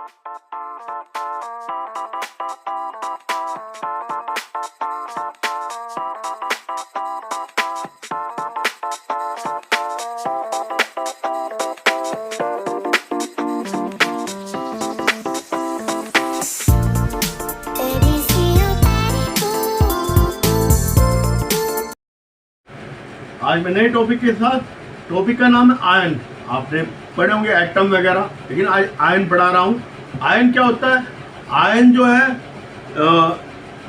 आज मैं नए टॉपिक के साथ, टॉपिक का नाम है आयन। आपने पढ़े होंगे एटम वगैरह, लेकिन आज आयन पढ़ा रहा हूँ। आयन क्या होता है? आयन जो है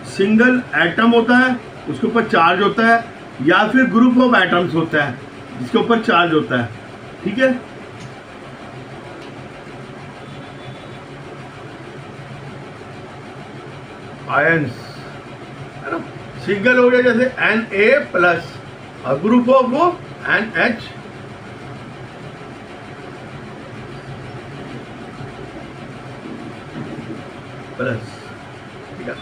सिंगल एटम होता है, उसके ऊपर चार्ज होता है, या फिर ग्रुप ऑफ एटम्स होता है जिसके ऊपर चार्ज होता है। ठीक है, आयन्स है ना। सिंगल हो गया जैसे Na+, और ग्रुप ऑफ वो NH प्लस। ठीक है,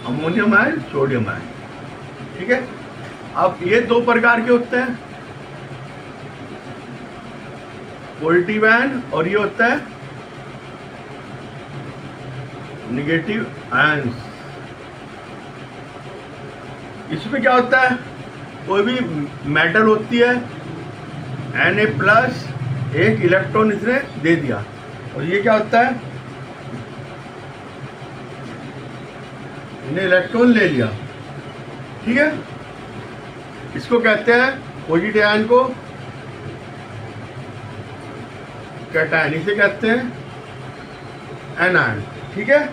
अमोनियम आयन, सोडियम आयन। ठीक है, अब ये दो प्रकार के होते हैं, पॉजिटिव आयन और ये होता है नेगेटिव आयन्स। इसमें क्या होता है? कोई भी मेटल होती है, Na+, एक इलेक्ट्रॉन इसने दे दिया, और ये क्या होता है? इन्हें इलेक्ट्रॉन ले लिया। ठीक है, इसको कहते हैं पॉजिटिव आयन को कैटायन, इसे कहते हैं एनायन। ठीक है,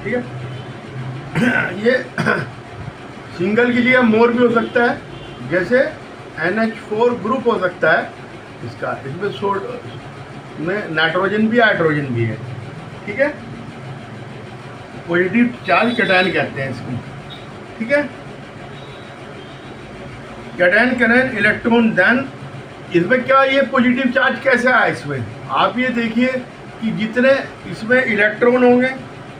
ठीक है। ये सिंगल के लिए मोर भी हो सकता है, जैसे NH4 ग्रुप हो सकता है इसका, इसमें में नाइट्रोजन भी हाइड्रोजन भी है। ठीक है, पॉजिटिव चार्ज कैटायन कहते हैं इसको। ठीक है, कैटायन कैटायन इलेक्ट्रॉन देन। इसमें क्या, ये पॉजिटिव चार्ज कैसे आया इसमें? आप ये देखिए कि जितने इसमें इलेक्ट्रॉन होंगे,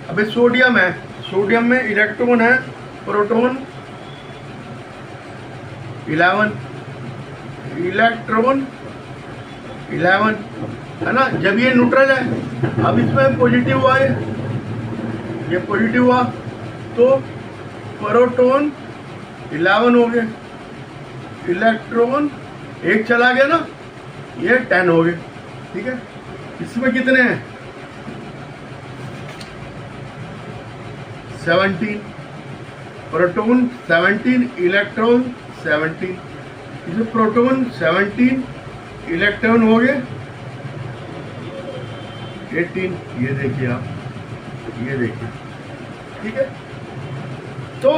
अबे सोडियम है, सोडियम में इलेक्ट्रॉन है, प्रोटॉन 11, इलेक्ट्रॉन 11 है ना। जब ये न्यूट्रल है, अब इसमें पॉजिटिव हुआ, ये पॉजिटिव हुआ तो प्रोटॉन 11 हो गए, इलेक्ट्रॉन एक चला गया ना, ये 10 हो गए। ठीक है, इसमें कितने हैं? 17, प्रोटॉन 17, इलेक्ट्रॉन 17। इसमें प्रोटॉन 17, इलेक्ट्रॉन हो गए 18। ये देखिए आप, ये देखिए। ठीक है, तो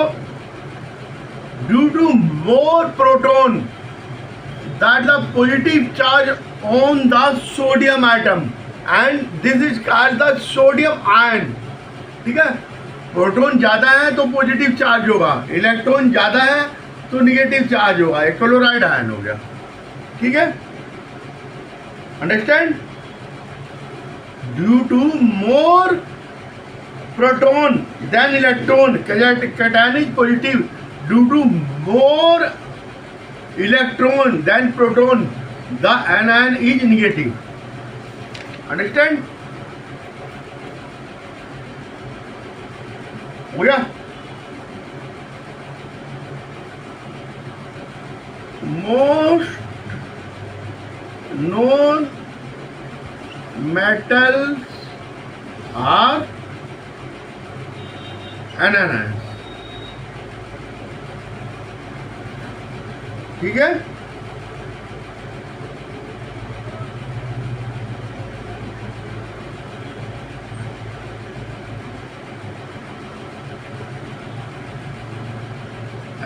due to more proton that the positive charge on the sodium atom and this is called the sodium ion। ठीक है, प्रोटॉन ज्यादा है तो पॉजिटिव चार्ज होगा, इलेक्ट्रॉन ज्यादा है तो निगेटिव चार्ज होगा, एक क्लोराइड आयन हो गया। ठीक है, understand? Due to more proton than electron, cation is positive. Due to more electron than proton, the anion is negative। Understand? हो गया? Most known metals are anions। ठीक है,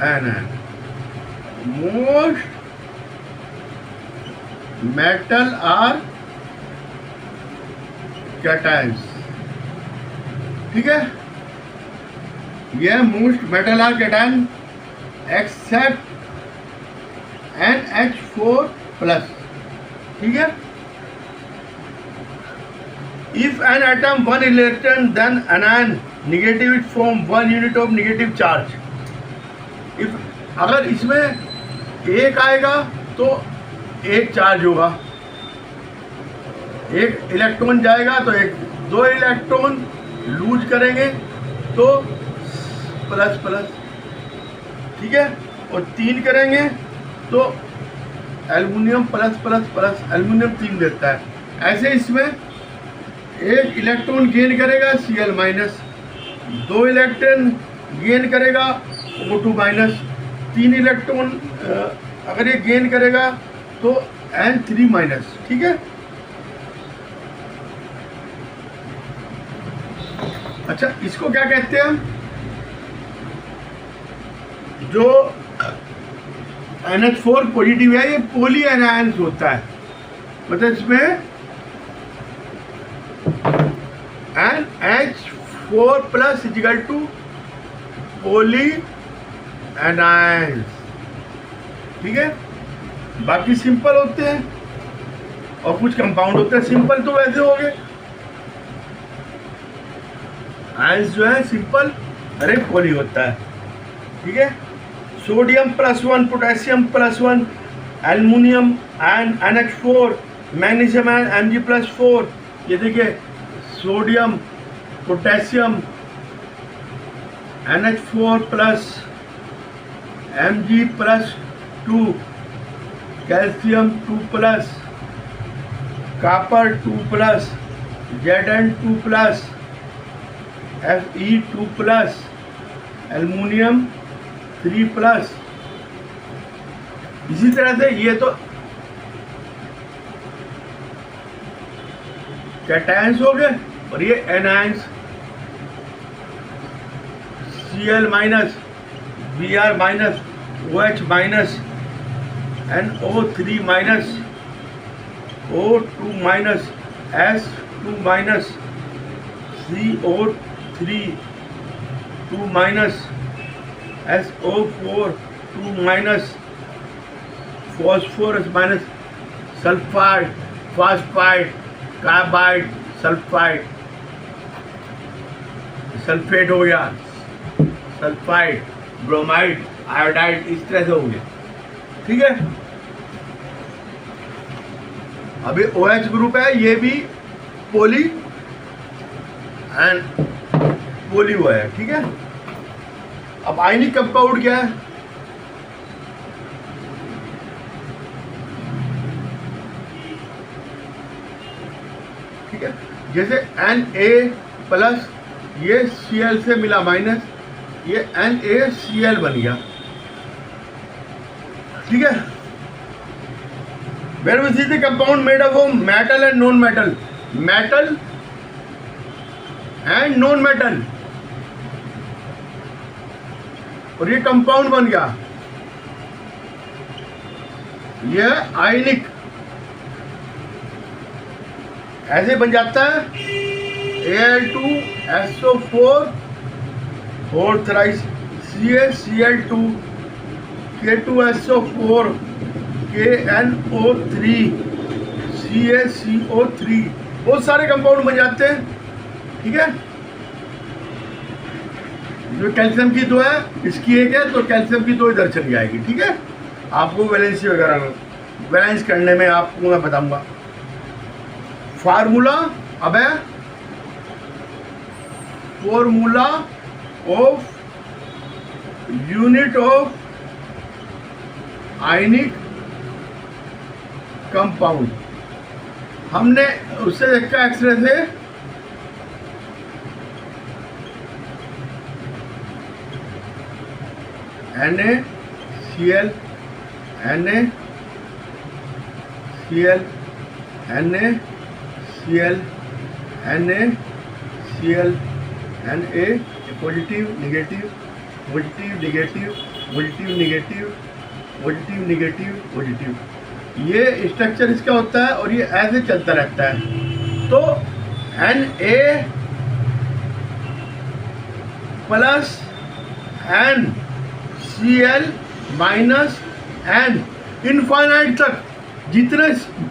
anion। Most metal are cations. ठीक है, यह most metal are cation except NH4+। ठीक है, if an atom 1 electron then anion negative it form 1 unit of negative charge। if अगर इसमें एक आएगा तो एक चार्ज होगा, एक इलेक्ट्रॉन जाएगा तो एक 2 इलेक्ट्रॉन लूज करेंगे तो प्लस प्लस, ठीक है, और 3 करेंगे तो aluminium plus plus plus, aluminium 3 देता है। ऐसे इसमें एक इलेक्ट्रॉन गेन करेगा Cl माइनस, 2 इलेक्ट्रॉन गेन करेगा O2 माइनस, 3 इलेक्ट्रॉन अगर ये गेन करेगा तो N3 माइनस, ठीक है। अच्छा, इसको क्या कहते हैं हम? जो NH4 पॉजिटिव है ये पोली एनायंस होता है, मतलब इसमें NH4 plus equal to poly anions, ठीक है। बाकी सिंपल होते हैं और कुछ कंपाउंड होते हैं। सिंपल तो वैसे हो गए, आयंस जो है सिंपल, अरे पोली होता है, ठीक है। Sodium +1, potassium +1, aluminium and NH4, magnesium and Mg+4। ये देखिए, sodium, potassium, NH4 plus, Mg+2, calcium 2 plus, copper 2 plus, Zn2 plus, Fe2 plus, aluminium 3 plus. इसी तरह से ये तो कैटायंस हो गए, और ये anions Cl minus, Br minus, OH minus, NO3 minus, O2 minus, S2 minus, CO3 2 minus, SO4 2 minus, phosphorus minus, sulphide, phosphide, carbide, sulphide, sulphate हो गया, सल्फाइड, ब्रोमाइड, आयोडाइड, इस तरह से हो गया, ठीक है। अभी OH ग्रुप है, ये भी पोली एंड पोली हुआ है, ठीक है। अब आयनिक कंपाउंड क्या है? ठीक है, जैसे Na प्लस, ये Cl से मिला माइनस, ये NaCl बन गया, ठीक है। Where we see the compound made up of metal and non-metal, metal and non-metal, और ये कंपाउंड बन गया, ये आयनिक ऐसे बन जाता है Al2SO4 4 thrice CaCl2 K2SO4 KNO3 CaCO3, बहुत सारे कंपाउंड बन जाते हैं, ठीक है। जो कैल्शियम की 2 है, इसकी 1 है, तो कैल्शियम की 2 इधर चली जाएगी, ठीक है। आपको वैलेंसी वगैरह बैलेंस करने में आपको मैं बताऊंगा फार्मूला। अब है formula of unit of ionic compound, हमने उससे देखा एक्सरे से, NaCl NaCl NaCl NaCl Na, positive negative, positive negative, positive negative, positive negative, positive, ये स्ट्रक्चर इसका होता है, और ये ऐसे चलता रहता है। तो Na plus NCl minus N, infinite तक,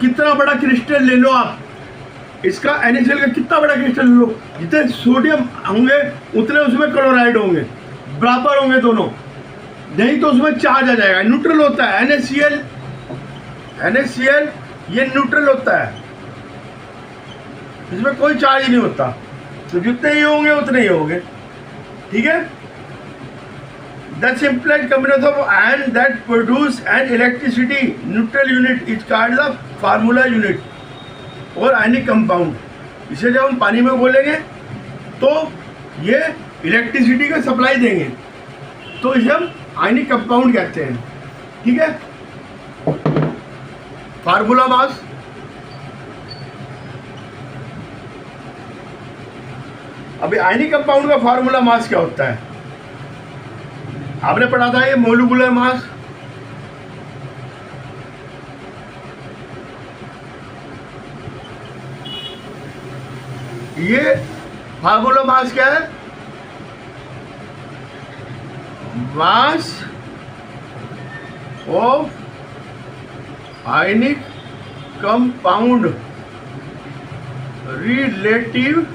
कितना बड़ा क्रिस्टल ले लो आप, इसका NaCl का कितना बड़ा क्रिस्टल ले लो, जितने सोडियम होंगे उतने उसमें क्लोराइड होंगे, बराबर होंगे दोनों, नहीं तो उसमें चार्ज आ जाएगा। न्यूट्रल होता है NaCl ये न्यूट्रल होता है, इसमें कोई चार्ज नहीं होता, तो जितने ही होंगे उतने ही होंगे। ठीक है, the simplest combination of ion that produce an electricity neutral unit is called the formula unit और आयनिक कंपाउंड। इसे जब हम पानी में घोलेंगे तो ये इलेक्ट्रिसिटी का सप्लाई देंगे, तो इसे हम आयनिक कंपाउंड कहते हैं। ठीक है, फार्मूला मास, अभी आयनिक कंपाउंड का फार्मूला मास क्या होता है? आपने पढ़ा था ये मोलिकुलर मास। ये फार्मूला मास क्या है? Mass of ionic compound relative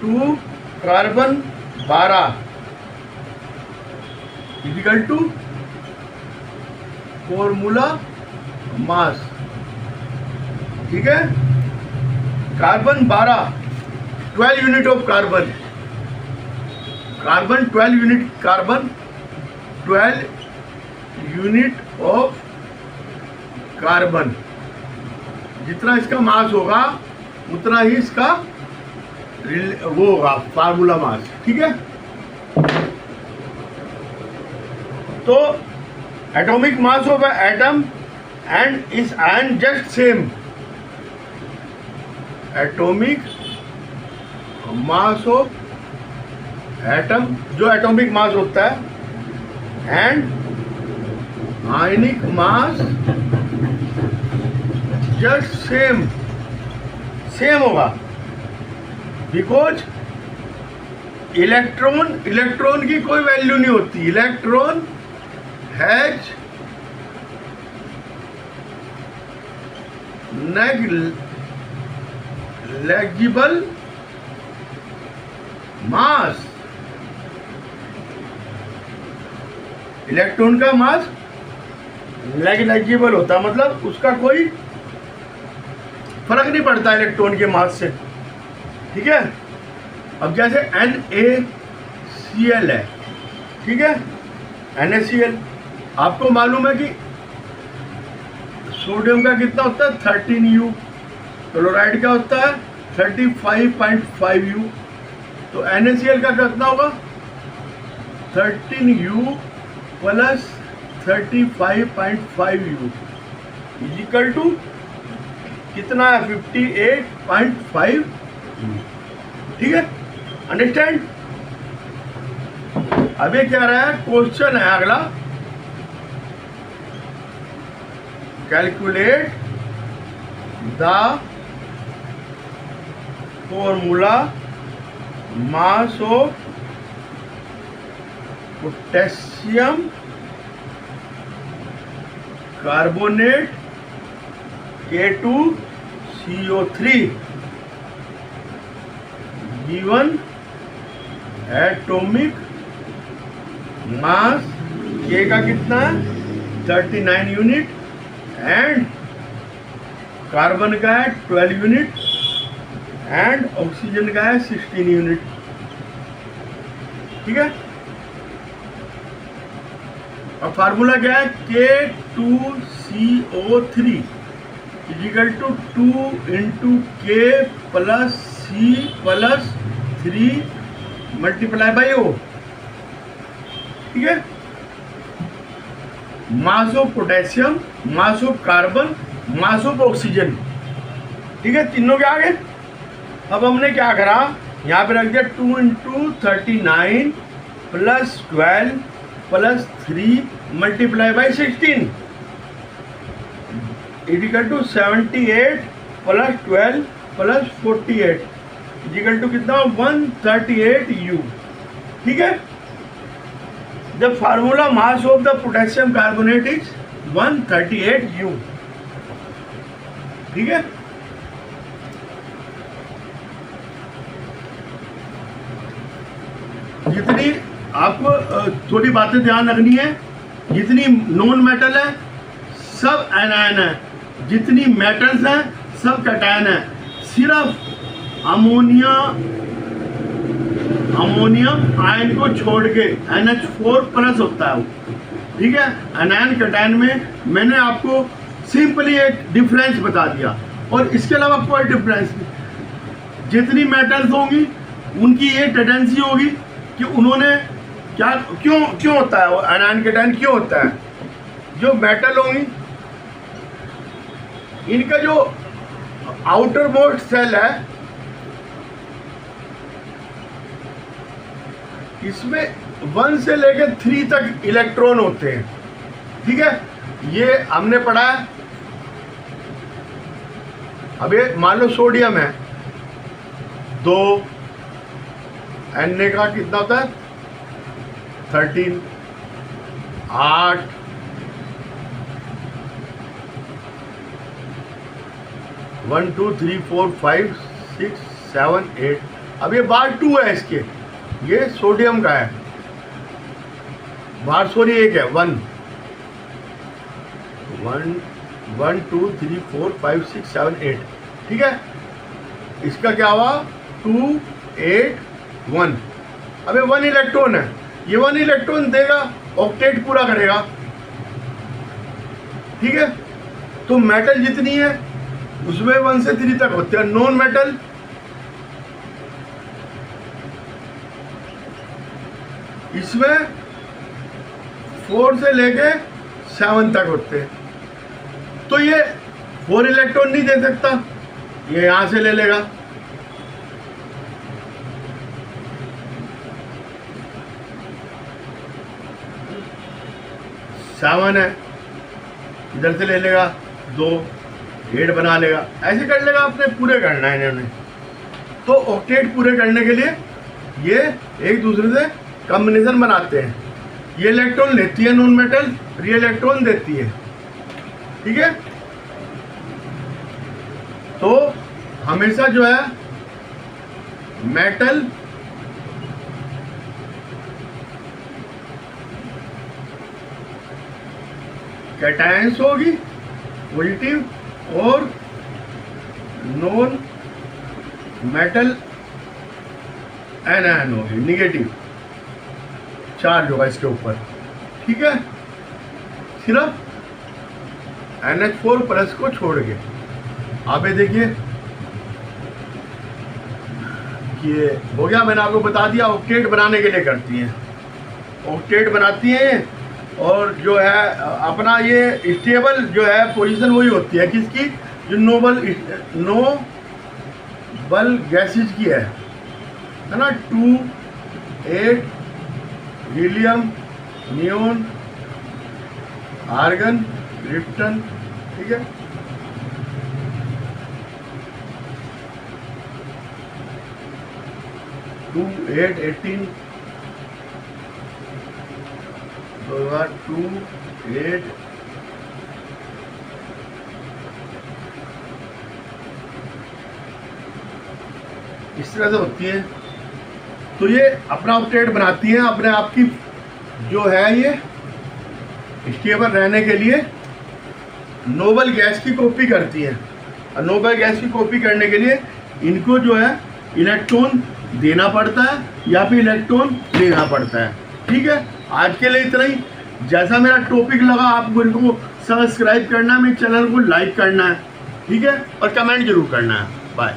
to carbon 12 equal to formula mass. ठीक है, carbon 12 12 unit of carbon, carbon 12 unit, carbon 12 unit of carbon, जितना इसका मास होगा उतना ही इसका वो होगा फार्मूला मास। ठीक है, तो atomic mass of atom and is ion just same, atomic mass of atom जो एटॉमिक मास होता है and ionic mass just same, same होगा, बिकॉज इलेक्ट्रॉन की कोई वैल्यू नहीं होती। Electron has negligible mass, electron का मास नेग्लिजिबल होता, मतलब उसका कोई फर्क नहीं पड़ता इलेक्ट्रॉन के मास से। ठीक है, अब जैसे NaCl है, ठीक है, NaCl आपको मालूम है कि सोडियम का कितना होता है 13U, क्लोराइड का होता है 35.5U, तो NaCl का कितना होगा 13U plus 35.5U equal to कितना है 58.5। ठीक है, अंडरस्टैंड। अभी क्या रहा है, क्वेश्चन है अगला, calculate the formula mass of potassium carbonate K2CO3 given atomic mass K का कितना है 39 यूनिट एंड कार्बन का है 12 यूनिट एंड ऑक्सीजन का है 16 यूनिट। ठीक है, अब फार्मूला क्या है K2CO3 equal to 2 into K plus C plus 3 multiply by O। ठीक है, mass of potassium, mass of carbon, mass of oxygen. ठीक है, तीनों के आगे। अब हमने क्या करा, यहाँ पे रख दिया 2 into 39 plus 12 plus 3 multiply by 16 equal to 78 plus 12 plus 48 equal to कितना 138U। ठीक है, the formula mass of the potassium carbonate is 138U। ठीक है, जितनी आपको थोड़ी बातें ध्यान रखनी है, जितनी नॉन मेटल है सब एनायन है, जितनी मेटल्स हैं सब कैटायन है। सिर्फ अमोनियम आयन को छोड़ के NH4+ होता है वो, ठीक है। अनायन कैटायन में मैंने आपको सिंपली एक डिफरेंस बता दिया, और इसके अलावा कोई डिफरेंस नहीं। जितनी मेटल्स होंगी उनकी ये टेंडेंसी होगी कि उन्होंने क्या क्यों होता है वो अनायन कैटायन क्यों होता है। जो मेटल होंगी इनका जो आउटर मोस्ट सेल है इसमें 1 से लेकर 3 तक इलेक्ट्रॉन होते हैं, ठीक है। ये हमने पढ़ा है। अब ये मान लो सोडियम है, 2 Na का कितना होता है 13, 8, 1 2 3 4 5 6 7 8। अब ये बार 2 है इसके, ये सोडियम का है, बार सॉरी 1 है 1 2 3 4 5 6 7 8, ठीक है। इसका क्या हुआ 2 8 1। अब ये 1 इलेक्ट्रॉन है, ये 1 इलेक्ट्रॉन देगा, ऑक्टेट पूरा करेगा, ठीक है। तो मेटल जितनी है उसमें 1 से 3 तक होते हैं। नॉन मेटल इसमें 4 से लेके 7 तक होते हैं। तो ये 4 इलेक्ट्रॉन नहीं दे सकता, ये यहां से ले लेगा, सेवन है इधर से ले लेगा, 2 8 बना लेगा, ऐसे कर लेगा। अपने पूरे करना है इन्होंने। तो ऑक्टेट पूरे करने के लिए ये एक दूसरे से कॉम्बिनेशन बनाते हैं। ये इलेक्ट्रॉन लेती है नॉन मेटल, ये इलेक्ट्रॉन देती है, ठीक है। तो हमेशा जो है मेटल कैटायंस होगी पॉजिटिव, और नॉन मेटल एनायन होगी निगेटिव चार्ज होगा इसके ऊपर, ठीक है। सिर्फ NH4+ को छोड़ के। आप ये देखिए ये हो गया, मैंने आपको बता दिया ऑक्टेट बनाने के लिए करती हैं, ऑक्टेट बनाती हैं। और जो है अपना ये स्टेबल जो है पोजीशन वही होती है किसकी, जो नोबल गैसेज की है ना, 2 8 हीलियम, नियोन, आर्गन, क्रिप्टन, ठीक है। टू 8 18 2 8 इस तरह से होती है। तो ये अपना ऑक्टेट बनाती हैं अपने आप की, जो है ये स्टेबल रहने के लिए नोबल गैस की कॉपी करती है। और नोबल गैस की कॉपी करने के लिए इनको जो है इलेक्ट्रॉन देना पड़ता है या फिर इलेक्ट्रॉन लेना पड़ता है, ठीक है। आज के लिए इतना ही। जैसा मेरा टॉपिक लगा आपको इनको सब्सक्राइब करना है, मेरे चैनल को लाइक करना है, ठीक है, और कमेंट जरूर करना है। बाय।